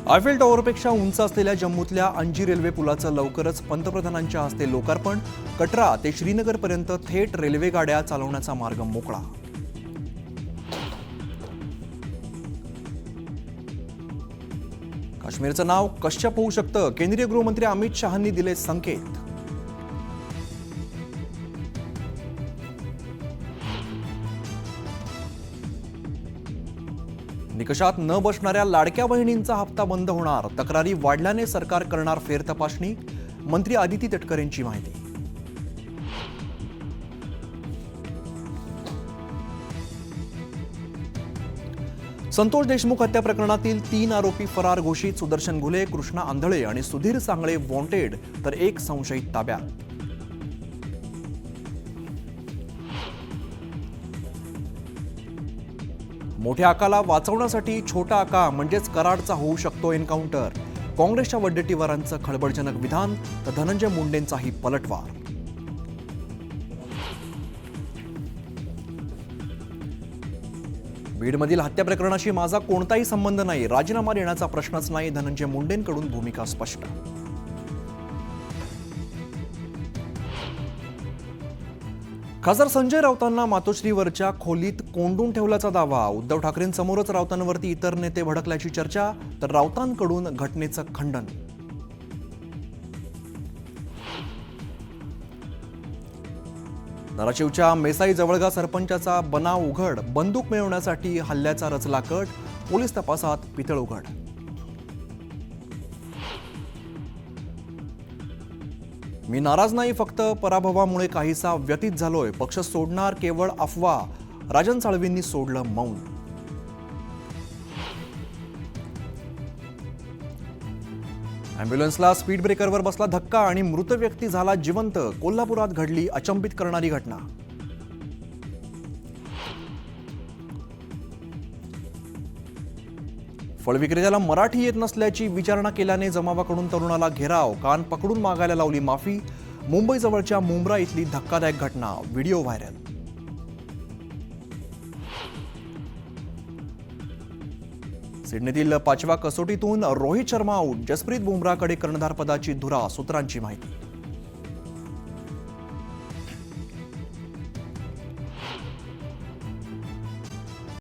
Eiffel टॉवरपेक्षा उंच असलेल्या जम्मूतल्या अंजी रेल्वे पुलाचं लवकरच पंतप्रधानांच्या हस्ते लोकार्पण। कटरा ते श्रीनगरपर्यंत थेट रेल्वे गाड्या चालवण्याचा मार्ग मोकळा। काश्मीरचं नाव कश्यप होऊ शकतं, केंद्रीय गृहमंत्री अमित शहांनी दिले संकेत। निकषात न बसणाऱ्या लाडक्या बहिणींचा हप्ता बंद होणार, तक्रारी वाढल्याने सरकार करणार फेरतपासणी। मंत्री आदिती तटकरेंची माहिती। संतोष देशमुख हत्या प्रकरणातील 3 आरोपी फरार घोषित। सुदर्शन घुले, कृष्णा आंधळे आणि सुधीर सांगळे वॉन्टेड, तर एक संशयित ताब्यात। मोठ्या आकाला वाचवण्यासाठी छोटा आका म्हणजेच कराडचा होऊ शकतो एन्काउंटर। काँग्रेसच्या वडेट्टीवारांचं खळबळजनक विधान, तर धनंजय मुंडेंचाही पलटवार। बीडमधील हत्या प्रकरणाशी माझा कोणताही संबंध नाही, राजीनामा देण्याचा प्रश्नच नाही, धनंजय मुंडेंकडून भूमिका स्पष्ट। खासदार संजय राऊतांना मातोश्रीवरच्या खोलीत कोंडून ठेवल्याचा दावा। उद्धव ठाकरेंसमोरच राऊतांवरती इतर नेते भडकल्याची चर्चा, तर राऊतांकडून घटनेचं खंडन। धाराशिवच्या मेसाई जवळगा सरपंचाचा बनाव उघड, बंदूक मिळवण्यासाठी हल्ल्याचा रचला कट, पोलीस तपासात पितळ उघड। मी नाराज नाही, फक्त पराभवामुळे काहीसा व्यतीत झालोय, पक्ष सोडणार केवळ अफवा, राजन साळवींनी सोडलं मौन। अँब्युलन्सला स्पीड ब्रेकरवर बसला धक्का आणि मृत व्यक्ती झाला जिवंत, कोल्हापुरात घडली अचंबित करणारी घटना। फळविक्रेत्याला मराठी येत नसल्याची विचारणा केल्याने जमावाकडून तरुणाला घेराव, कान पकडून मागायला लावली माफी। मुंबईजवळच्या मुंब्रा इथली धक्कादायक घटना, व्हिडिओ व्हायरल। सिडनीतील 5व्या कसोटीतून रोहित शर्मा आऊट, जसप्रीत बुमराहकडे कर्णधारपदाची धुरा, सूत्रांची माहिती।